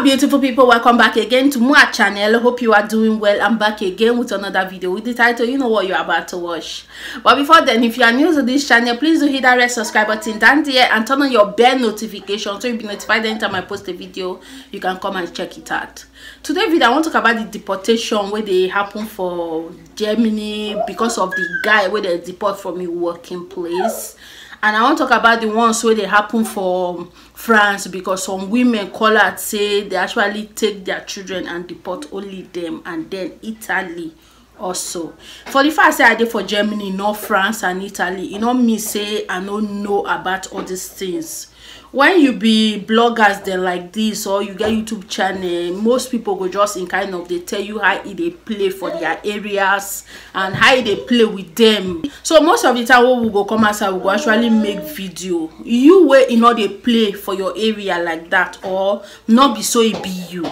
Hello beautiful people, welcome back again to my channel. Hope you are doing well. I'm back again with another video with the title you know what you're about to watch. But before then, if you are new to this channel, please do hit that red subscribe button down there and turn on your bell notification so you'll be notified anytime I post a video. You can come and check it out. Today's video I want to talk about the deportation where they happen for Germany because of the guy where they deport from a working place. And I want to talk about the ones where they happen for France because some women call out say they actually take their children and deport only them, and then Italy also. For the first say I did for Germany, not France and Italy, you know me say I don't know about all these things. When you be bloggers then like this or you get YouTube channel, most people go just in kind of they tell you how they play for their areas and how they play with them. So most of the time when we go come outside, we go actually make video. You where you know they play for your area like that, or not be so it be you.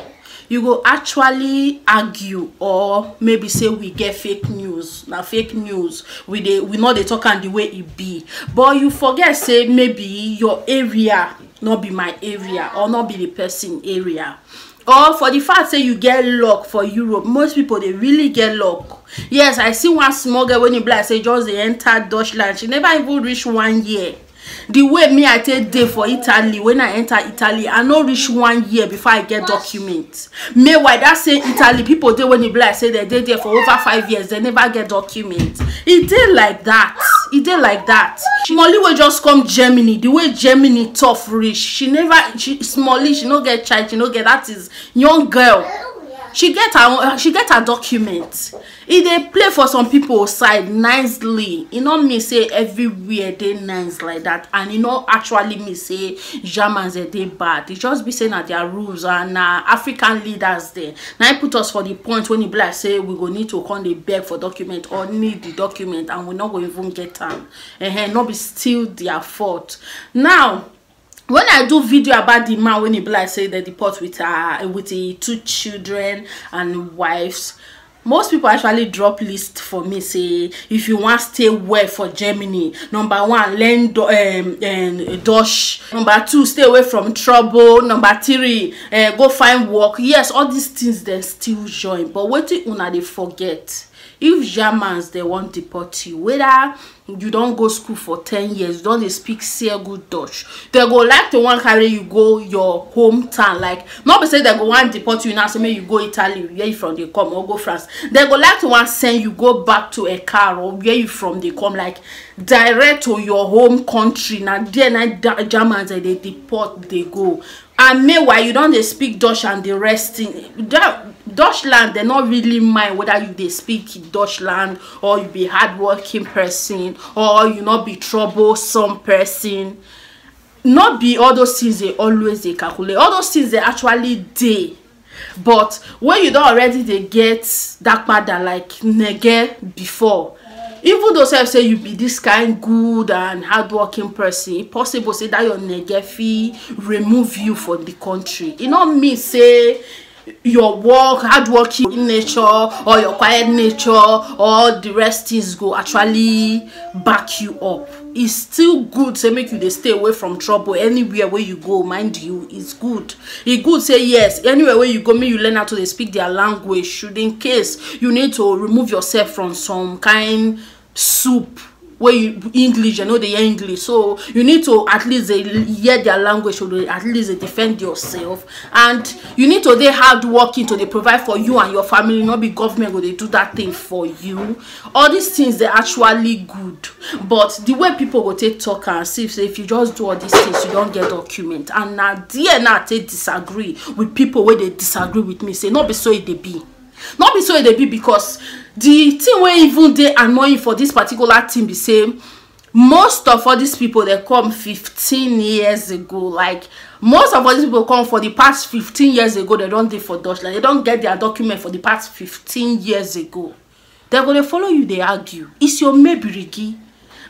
You go actually argue or maybe say we get fake news. Now fake news we know they talk and the way it be, but you forget say maybe your area not be my area or not be the person area. Or for the fact say you get luck for Europe, most people they really get luck. Yes, I see one small girl when you black say just they enter Deutschland, she never even reach 1 year. The way me I take day for Italy, when I enter Italy, I no reach 1 year before I get documents. Meanwhile, that say Italy people they when they black say they did there for over 5 years, they never get documents. It did like that. It did like that. Smolly will just come Germany. The way Germany tough rich, Smolly she no get child, she no get that is young girl. She get her document. If they play for some people side nicely, you know me say everywhere they nice like that, and you know actually me say Germans they bad. It just be saying that their rules and African leaders there. Now I put us for the point when you black say we go need to come they beg for document or need the document and we not going even get them. Not be still their fault. Now when I do video about the man when he black say they deport with the 2 children and wives, most people actually drop list for me say if you want stay well for Germany, number 1 learn Dutch, number 2 stay away from trouble, number 3 go find work. Yes, all these things they still join, but what you una they forget, if Germans they want deport you, whether you don't go school for 10 years, you don't speak sehr good Dutch, they go like to want carry you go your hometown. Like not be say they go want deport you now say maybe you go Italy where you from they come, or go France. They go like to want send you go back to a car or where you from they come, like direct to your home country. Now then Germans they deport they go. And meanwhile you don't they speak Dutch and the rest in Deutschland they not really mind whether you they speak Deutschland or you be hardworking person or you not be troublesome person. Not be all those things they always they calculate. All those things they actually day. But when you don't already they get that bad like nege before, even though say you be this kind good and hardworking person, it's possible say that your nege fee remove you from the country. You know me say your work, hardworking nature or your quiet nature or the rest is go actually back you up. It's still good to make you they stay away from trouble anywhere where you go. Mind you, it's good. It's good say yes, anywhere where you go, may you learn how to they speak their language. Should in case you need to remove yourself from some kind soup where you English, you know they hear English, so you need to at least hear their language, so they at least they defend yourself, and you need to they hard working to they provide for you and your family. Not be government go they do that thing for you. All these things they're actually good, but the way people go take talk and see if you just do all these things you don't get document, and now they disagree with people where they disagree with me say not be so it they be. Not be so it they be because the thing where even they annoying for this particular thing be same. Most of all these people they come 15 years ago. Like most of all these people come for the past 15 years ago. They don't do for Deutschland. They don't get their document for the past 15 years ago. They're gonna follow you. They argue. It's your maybe.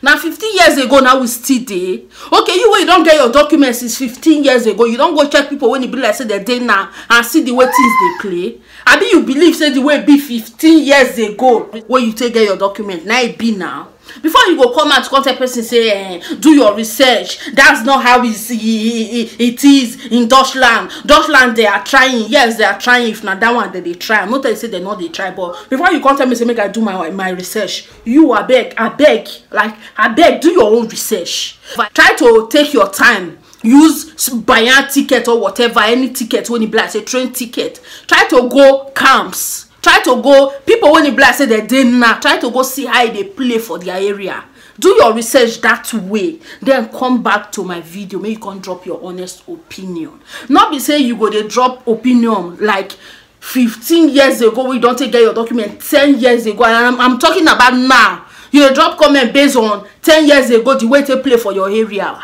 Now 15 years ago now we still there. Okay, you when you don't get your documents is 15 years ago. You don't go check people when you be like say they're there now and see the way things they play. I mean you believe say the way it be 15 years ago when you take get your document now it be now. Before you go come out to contact person say do your research. That's not how it is in Deutschland. Deutschland, they are trying. Yes, they are trying. If not that one, they try. I'm not telling you say they not they try, but before you contact me say make I do my research, you I beg, do your own research. Try to take your time. Use buy ticket or whatever, any ticket when you black say train ticket. Try to go camps. Try to go, people when they black say they did not, try to go see how they play for their area. Do your research that way. Then come back to my video. Maybe you can drop your honest opinion. Not be say you go they drop opinion like 15 years ago. We don't take your document 10 years ago. And I'm talking about now. You drop comment based on 10 years ago, the way they play for your area.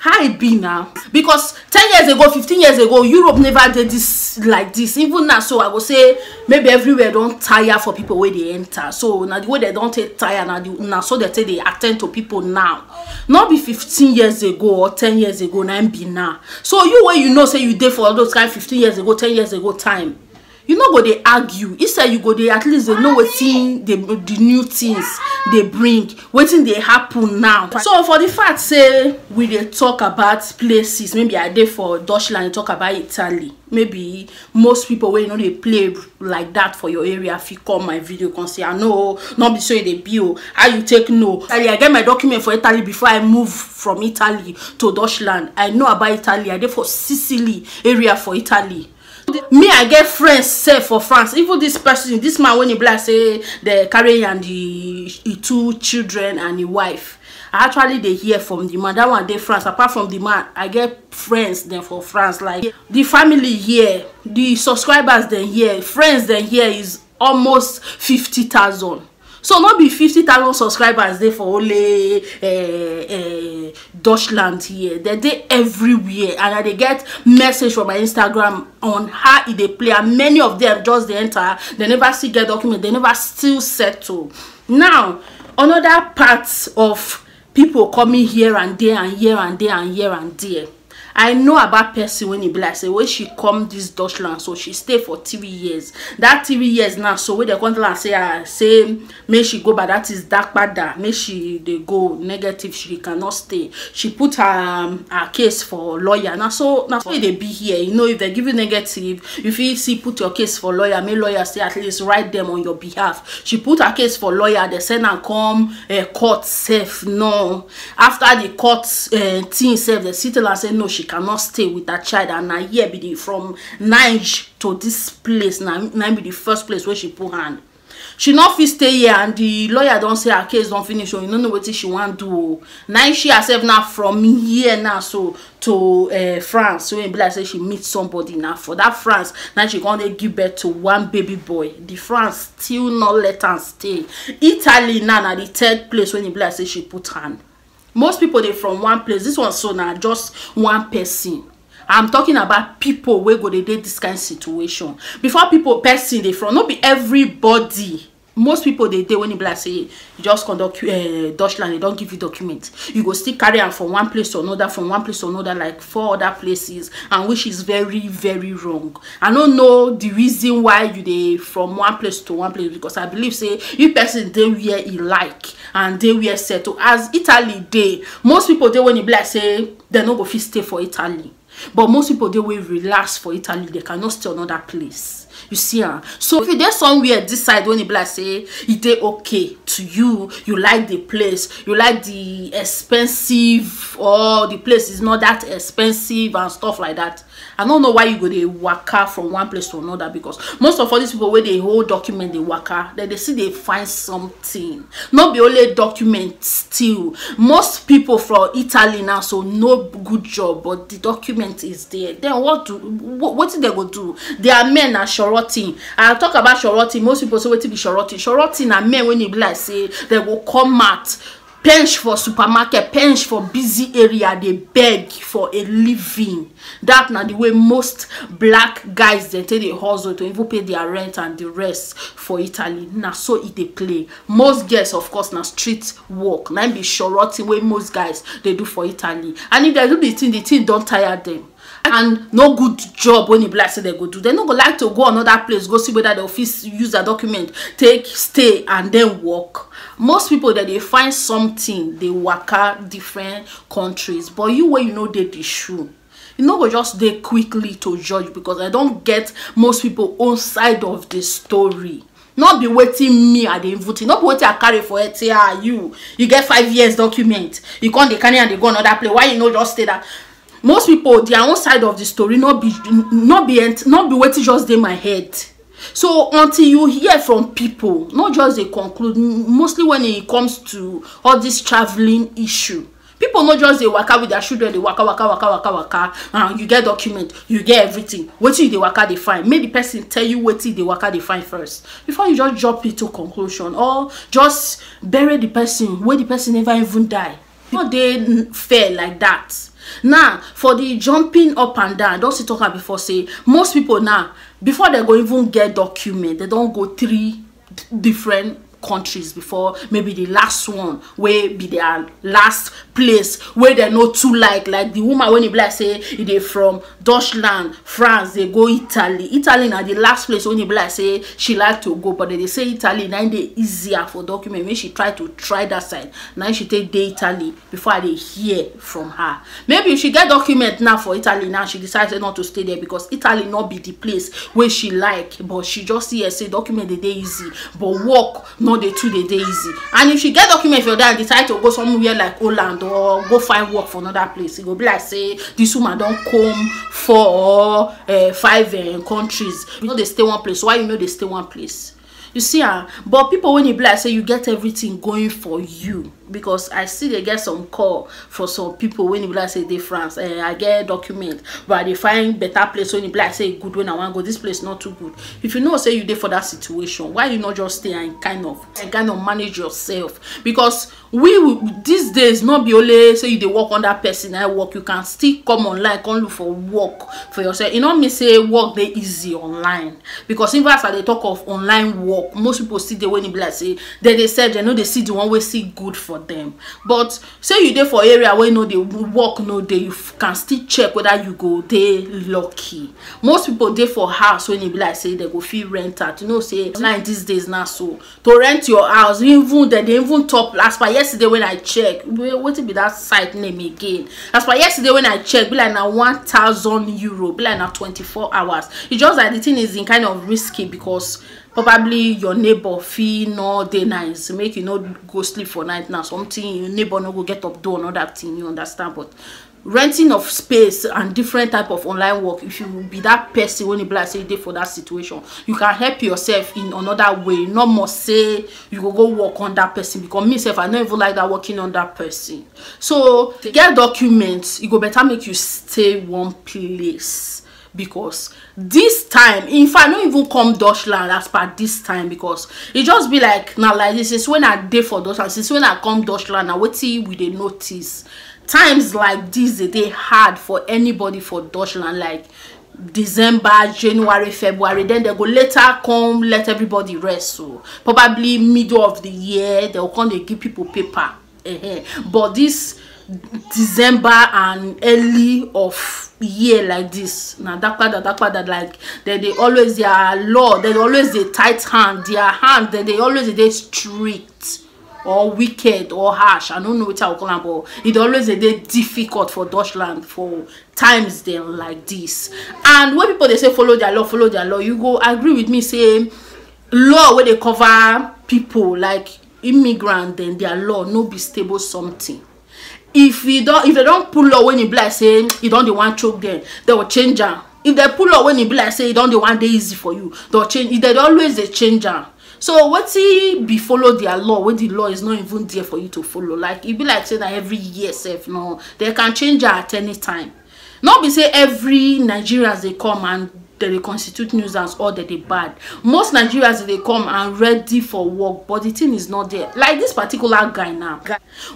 How it be now? Because 10 years ago, 15 years ago, Europe never did this like this. Even now, so I would say maybe everywhere don't tire for people where they enter. So now the way they don't take tire now, so they say they attend to people now. Not be 15 years ago or 10 years ago, now be now. So you where you know say you did for all those kind 15 years ago, 10 years ago time. You know, go they argue. Instead, you go they at least they know what's in the new things they bring, waiting they happen now. So for the fact say we they talk about places, maybe I did for Deutschland talk about Italy. Maybe most people when you know they play like that for your area. If you come my video, can say I know not be so they bill. How you take no? I get my document for Italy before I move from Italy to Deutschland. I know about Italy. I did for Sicily area for Italy. Me, I get friends say for France. Even this person, this man when he black say the carry and the 2 children and the wife. Actually they hear from the man. That one they France. Apart from the man, I get friends then for France. Like the family here, the subscribers then here, friends then here is almost 50,000. So not be 50,000 subscribers there for only Deutschland here. They everywhere, and they get message from my Instagram on how they play. And many of them just they enter, they never see get document, they never still settle. Now another part of people coming here and there and here and there and here and there. I know about person when he be like say when she come this Deutschland, so she stay for 3 years. That 3 years now, so when they come and say may she go, but that is dark bad. May she they go negative, she cannot stay. She put her case for lawyer. Now so they be here. You know, if they give you negative, if you see put your case for lawyer, may lawyer say at least write them on your behalf. She put her case for lawyer, they send and come court safe. No, after the court thing safe, the citizen say no, she cannot stay with that child, and now here be the from Niger to this place. Now be the first place where she put hand. She not fit stay here, and the lawyer don't say her case don't finish. So you don't know what she want to do. Now she herself now from here now so to France. So in like say she meet somebody now for that France. Now she gonna give birth to 1 baby boy. The France still not let her stay. Italy now the 3rd place when in like say she put hand. Most people they from one place. This one so now just one person. I'm talking about people where go they did this kind of situation. Before people person they from not be everybody. Most people they when you like say you just conduct Deutschland, they don't give you documents. You go still carry on from one place to another, from one place to another, like 4 other places, and which is very, very wrong. I don't know the reason why you they from one place to one place, because I believe say you person they where he like and they were settled. As Italy they most people they when you like say they no go fit stay for Italy. But most people they will relax for Italy, they cannot stay another place. You see, so if you there somewhere this side when you like say it they okay to you, you like the place, you like the expensive, or the place is not that expensive and stuff like that. I don't know why you go they waka from one place to another, because most of all these people where they hold document they waka, then they see they find something. Not be only document still. Most people from Italy now so no good job, but the document is there. Then what did they go do? They are men are shorting. I'll talk about shorting. Most people say what to be shorting. Shorting are men when you be like say they will come out. Pench for supermarket, pench for busy area, they beg for a living. That now the way most black guys they take the hustle to even pay their rent and the rest for Italy. Now so it they play. Most girls of course now street work. Now be shorty way most guys they do for Italy. And if they do the thing don't tire them. and no good job when e be like say they go do. They no go like to go another place, go see whether the office use a document, take, stay, and then work. Most people that they find something, they waka different countries. But you where you know they the shoe, you know go just dey quickly to judge, because I don't get most people own side of the story. Not be waiting me at the voting, not be waiting I carry for it. Yeah, you get 5 years document, you can't they carry and they go another place. Why you know just stay that? Most people their own side of the story not be waiting just in my head. So until you hear from people, not just they conclude, mostly when it comes to all this traveling issue, people not just they waka with their children, they waka, and you get document, you get everything. What till they waka they find? Make the person tell you what till they waka they find first, before you just jump into conclusion or just bury the person where the person never even die. No, they fair like that. Now for the jumping up and down, don't see talk before say most people now before they go even get document, they don't go 3 different countries before maybe the last one where be their last place where they know too like the woman when you be like say they from Deutschland, France, they go Italy now the last place when you be like say she like to go, but they say Italy now they easier for document when she try that side. Now she take the Italy before they hear from her. Maybe if she get document now for Italy, now she decides not to stay there because Italy not be the place where she like, but she just see say document they easy, but work no they too they easy. And if she get document for that, decide to go somewhere like Holland or go find work for another place, it go be like say this woman don't come 4 or 5 countries. You know they stay one place. Why you know they stay one place? You see, but people when you be like say you get everything going for you, because I see they get some call for some people when you be like say they France, I get document, but they find better place when you be like say good when I want to go, this place not too good. If you know say you there for that situation, why you not just stay and kind of manage yourself? Because we these days not be only say you they work on that person I work, you can still come online, come look for work for yourself. You know me say work they easy online, because even as they talk of online work, most people see the when you be like say they said they know they see the one way see good for them. But say you there for area where you know they work no day, you can still check whether you go they lucky. Most people there for house when you be like say they go feel rent out, you know say online these days now, so to rent your house even they even top last by yesterday when I check, what be that site name again, as by yesterday when I check be like now 1,000 euro, be like now 24 hours. It's just that the thing is in kind of risky, because probably your neighbor feel no day nice, make you not go sleep for night now, something your neighbor no go get up do another thing, you understand? But renting of space and different type of online work, if you be that person when you be like say you for that situation, you can help yourself in another way. Not more say you go work on that person, because myself I don't even like that working on that person. So to get documents, it go better make you stay one place. Because this time, in fact, not even come Deutschland as per this time, because it just be like now like this is when I day for Deutschland, since when I come Deutschland now what see we they notice times like this they hard for anybody for Deutschland, like December, January, February, then they go later come let everybody rest. So probably middle of the year they'll come they give people paper. But this December and early of year like this now that like they always their law, they always the tight hand, their hand they always they strict or wicked or harsh. I don't know what I will call them, but it always a day difficult for Deutschland for times then like this. And when people they say follow their law, you go agree with me say law where they cover people like immigrant, then their law no be stable something. If they don't pull law when you be like say you don't want choke them, they will change them. If they pull law when you be like say you don't want day easy for you, they'll change. They always they change them. So what he be follow their law when the law is not even there for you to follow? Like it be like say that every year self, no, they can change at any time. Not be say every Nigerians they come and they constitute nuisance or they bad. Most Nigerians they come and ready for work, but the thing is not there. Like this particular guy now,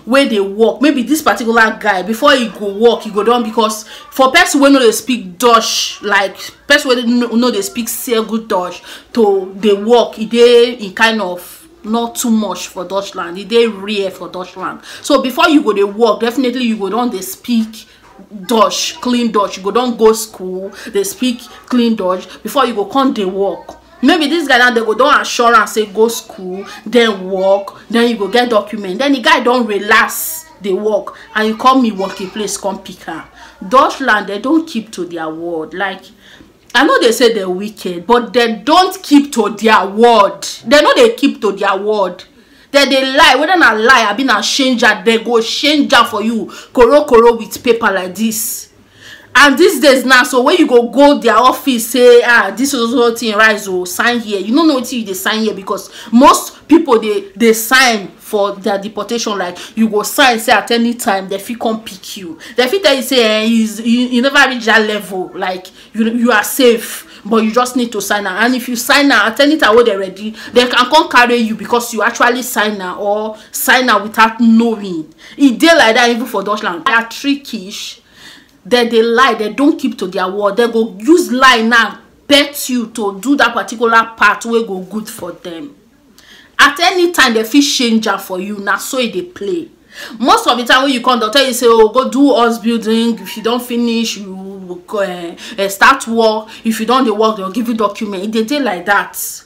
where they work, maybe this particular guy before he go work, he go down, because for person when they speak Dutch, like person when know they speak sehr good Dutch, to they work, they in kind of not too much for Deutschland, they rare for Deutschland. So before you go they work, definitely you go down they speak Dutch, clean Dutch. You go don't go school, they speak clean Dutch before you go come they work. Maybe this guy now they go don't assurance say go school, then work, then you go get document. Then the guy don't relax the work and you call me working place come pick her. Dutchland, they don't keep to their word. Like, I know they say they're wicked, but they don't keep to their word. They know they keep to their word. They lie. Whether not lie, I been a changer, they go changer for you. Koro with paper like this. And these days now, so when you go their office, say, this is also thing rise or sign here. You don't know what they sign here because most people they sign for their deportation. Like you go sign, say at any time they feel come pick you. They feel tell you say you never reach that level. Like you are safe, but you just need to sign out. And if you sign out at any time when they're ready, they can come carry you because you actually sign out or sign out without knowing. It did like that even for Dutchland. They are trickish. They lie, they don't keep to their word. They go use lie now, bet you to do that particular part where go good for them. At any time, they feel changer for you. Now, so they play. Most of the time when you come, they'll tell you, say, oh, go do house building. If you don't finish, you start work. If you don't the work, they'll give you document. They did like that.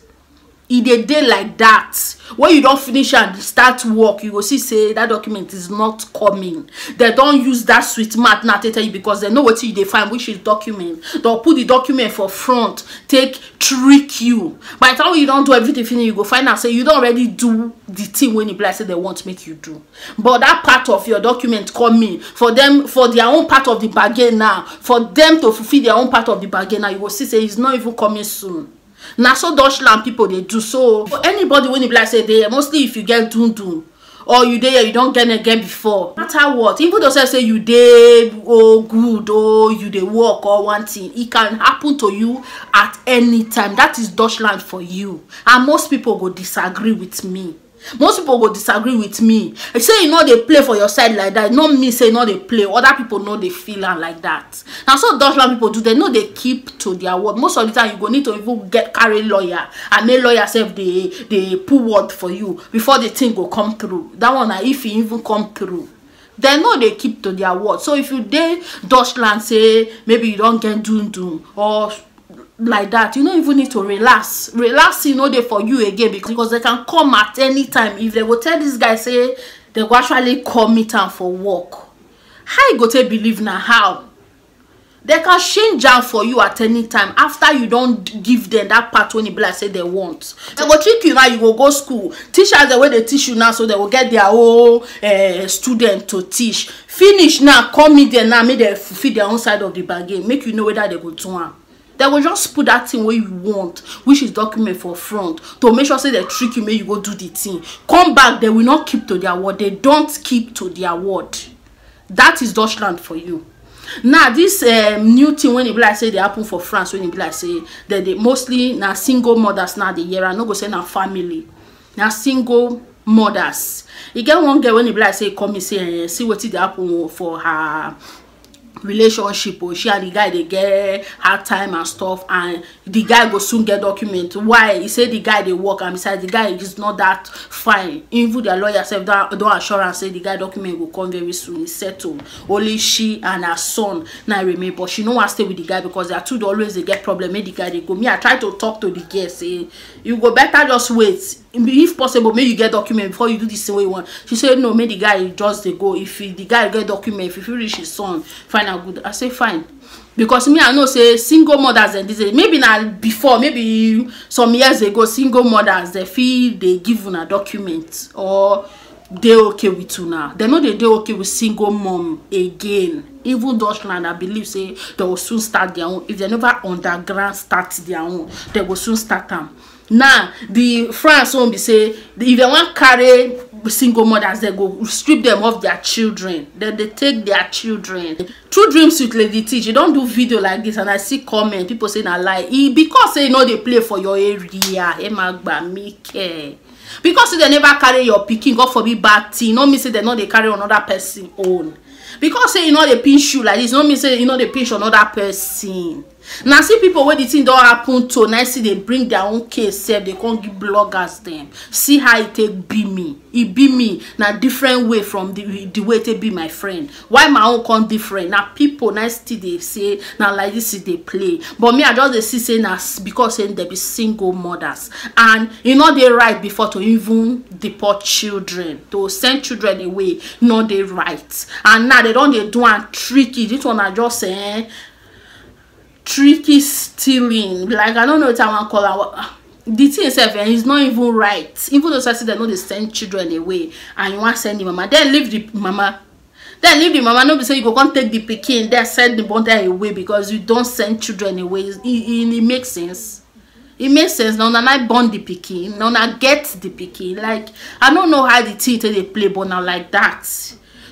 If they like that, when you don't finish and start work, you will see say that document is not coming. They don't use that sweet math now to tell you because they know what you define, which is document. They'll put the document for front, trick you. By the time you don't do everything, you go find out say you don't already do the thing when you play say they want to make you do. But that part of your document coming for them for their own part of the bargain now, for them to fulfill their own part of the bargain now, you will see say it's not even coming soon. Now so Dutchland people they do so. For anybody when you like say they mostly if you get dun or you there you don't get again before. No matter what, even though say you dey oh good or you dey work or one thing, it can happen to you at any time. That is Dutchland for you. And most people go disagree with me. Most people will disagree with me. I say you know they play for your side like that. Not me say no they play. Other people know they feel like that. Now so Dutchland people do they know they keep to their word. Most of the time you go need to even carry lawyer and make lawyer self they put word for you before the thing go come through. That one if it even come through. They know they keep to their word. So if you dey Dutchland say maybe you don't get dun or like that, you don't even need to relax. Relaxing no dey for you again because they can come at any time. If they will tell this guy say they will actually come meet am for work, how you go to believe now? How they can change am for you at any time after you don't give them that part when you be like say they want. They go trick you now. You go school, teachers the way they teach you now, so they will get their own student to teach. Finish now, come meet them now, make they fulfill their own side of the bargain. Make you know whether they go do am. They will just put that thing where you want, which is document for front, to make sure say they trick you, make you go do the thing. Come back, they will not keep to their word. They don't keep to their word. That is Dutchland for you. Now this new thing when it be like say they happen for France, when it be like say that they mostly now single mothers now the year. I no go say now family, now single mothers. You get one girl when it be like say come and say see what it happen for her relationship or she and the guy they get hard time and stuff, and the guy go soon get document. Why? He said the guy they work and besides the guy is not that fine. Even their lawyer self don't assurance say the guy document will come very soon. He settled. Only she and her son now remain, but she no want to stay with the guy because they are two always they get problem. Make the guy they go. Me I try to talk to the girl say you go better just wait. If possible, may you get document before you do this the way you want. She said no, may the guy just they go. If the guy get document, if you reach his son, fine and good. I say fine. Because me I know say single mothers and this maybe now before, maybe some years ago, single mothers they feel they give una document or they okay with you now. They know they okay with single mom again. Even Dutchland, I believe say they will soon start their own. If they never underground start their own, they will soon start them. Now the France won't be say if they want carry single mothers, they go strip them of their children. Then they take their children. True Dreams with Lady Teach. You don't do video like this, and I see comment people saying I lie. Because they know they play for your area. Because they never carry your picking, God forbid bad thing. No mean say they know they carry another person own. Because say you know they pinch you like this, no mean say you know they pinch another person. Now see people where the thing don't happen to, now see they bring their own case self, they can't give bloggers them. See how it take be me. It be me na different way from the way it be my friend. Why my own come different? Now people now still they say now like this is they play. But me I just they see say now because saying they be single mothers. And you know they right before to even deport children, to send children away, no they right. And now they don't they do and tricky. This one I just say tricky stealing, like I don't know what I want to call it. The thing itself is not even right. Even though say they know they send children away and you want to send the mama, then leave the mama. Then leave the mama. No be say you go come take the pikin, then send the mother away because you don't send children away. It makes sense. It makes sense. Now I born the pikin, now I get the pikin. Like I don't know how the thing they play, but now like that.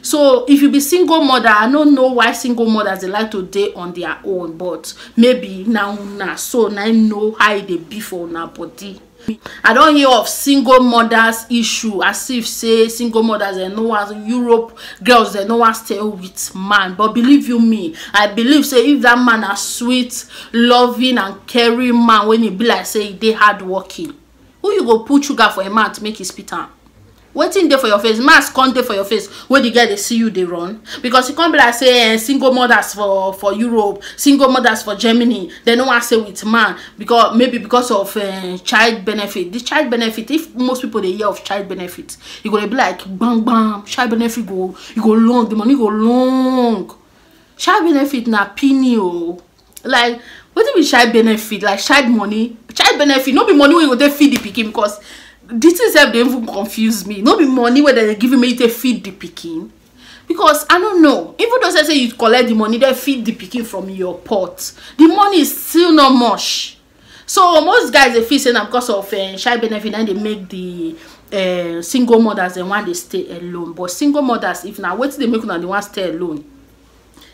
So if you be single mother, I don't know why single mothers they like to date on their own, but maybe now so now I know how they be for now body. I don't hear of single mothers issue as if say single mothers they know as Europe girls they know what stay with man. But believe you me, I believe say if that man a sweet, loving and caring man, when he be like say they hard working, who you go put sugar for a man to make his spit out? Waiting there for your face, mask can't there for your face. When the girl they see you, they run because you can't be like say single mothers for Europe, single mothers for Germany. They don't want to say with man because maybe because of child benefit. The child benefit, if most people they hear of child benefit, you gonna be like bang bang. Child benefit go long, the money go long. Child benefit na penny oh. Like what do we child benefit? Like child money, child benefit. No be money when you go there feed the pikin because. This is they even confuse me. No be money where they're giving me to feed the pikin. Because I don't know. Even though they say you collect the money, they feed the pikin from your pot. The money is still not much. So most guys they feel say now because of child benefit and they make the single mothers and want they stay alone. But single mothers, if now wait till they make una they want stay alone.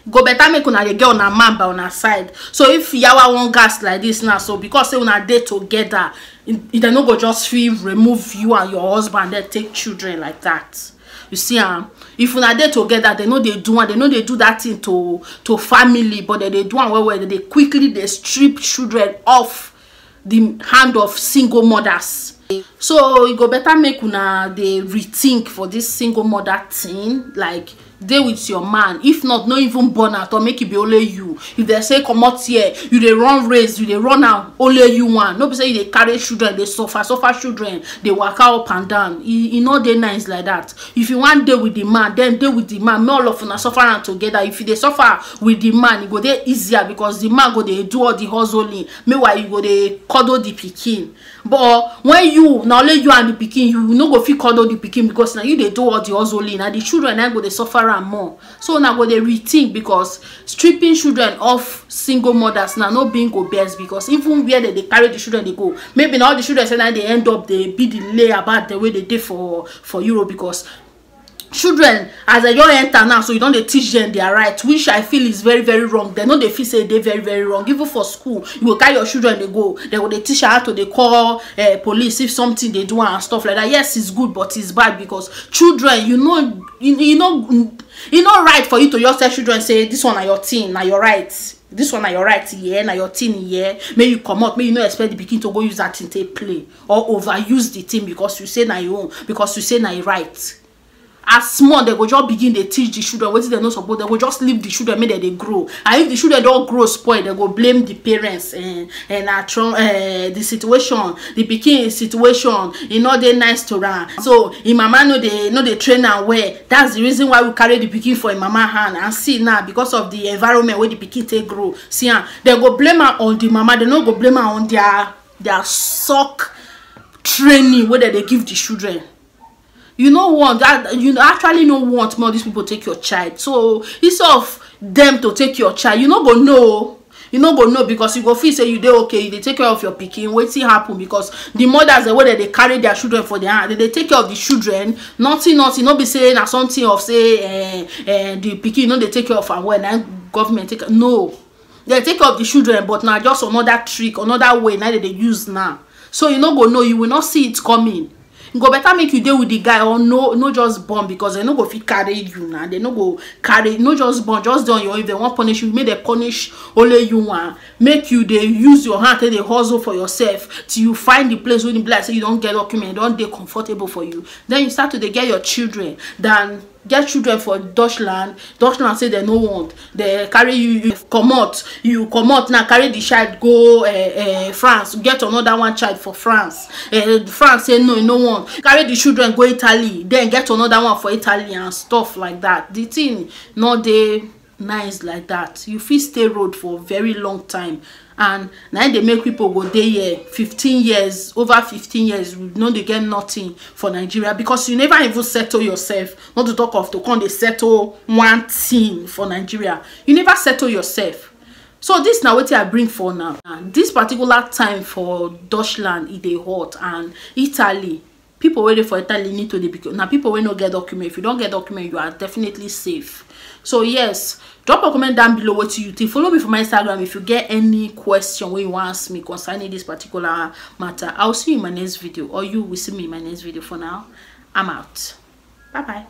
Go better make una dey get on a man by on a side. So if yawa one gas like this now, so because say una dey together, it no go just feel remove you and your husband then take children like that. You see, if una dey together, they know they do and they know they do that thing to family, but they do and where they quickly they strip children off the hand of single mothers. So you go better make una they rethink for this single mother thing, like dey with your man. If not even born out or make it be only you. If they say come out here, you they run race, you they run out, only you want. No be say they carry children, they suffer children, they walk out up and down. You know they nice like that. If you want day with the man, then day with the man. Not all of them suffer and together. If they suffer with the man, it go there easier because the man go they do all the hustling. Meanwhile you go they cuddle the pikin. But when you now only you and the pikin, you no go fit cuddle the pikin because now you they do all the hustling and the children now go they suffer and more. So now go they rethink because stripping children off single mothers now no being go best because even where they carry the children they go, maybe now the children say now they end up they be delay about the way they did for Europe because children as they don't enter now, so you don't they teach them their right, which I feel is very very wrong. They know they feel say they very wrong. Even for school, you will carry your children, they go, they will they teach how to they call police if something they do and stuff like that. Yes, it's good, but it's bad because children, you know right for you to just tell children say this one are your teen, now your right. This one are your right here, now your teen here. May you come out, may you not expect the pikin to go use that thing to play or overuse the thing because you say now your own, because you say now your right. As small, they go just begin they teach the children what they not supposed. They will just leave the children make they grow. And if the children don't grow spoil, they go blame the parents and the situation, the pikin situation. You know they nice to run. So in mama know they train and wear. That's the reason why we carry the pikin for in mama hand and see now because of the environment where the pikin take grow. See, they go blame her on the mama. They not go blame her on their sock training where they give the children. You know want that you actually no want more these people take your child. So instead of them to take your child, you not go know. You not go know because you go feel say you dey okay, they take care of your pikin. Waiting happen because the mothers the way that they carry their children for their hand, they take care of the children. Nothing, not be saying na something of say the pikin no they take care of and when government take no. They take care of the children, but now just another trick, another way now that they use now. So you not go know, you will not see it coming. go better make you deal with the guy, or no just born, because they no go fit carry you now. They no go carry, no just born, just done your. If they want punish you, make they punish only you one. Make you they use your hand and they hustle for yourself till you find the place where the black say you don't get document, don't they comfortable for you. Then you start to they get your children. Then get children for Deutschland say they no want, they carry you come out now, carry the child go France, get another one child for France. France say no, you no want, carry the children go Italy, then get another one for Italy and stuff like that. The thing not dey nice like that. You fit stay road for a very long time, and now they make people go there here 15 years, over 15 years, you know they get nothing for Nigeria, because you never even settle yourself. Not to talk of to come they settle one thing for Nigeria. You never settle yourself. So this now what I bring for now. And this particular time for Deutschland, it dey hot, and Italy, people waiting for Italy need to be now. People will not get document. If you don't get document, you are definitely safe. So yes, drop a comment down below what you think. Follow me for my Instagram if you get any question where you want to ask me concerning this particular matter. I'll see you in my next video, or you will see me in my next video. For now, I'm out. Bye bye.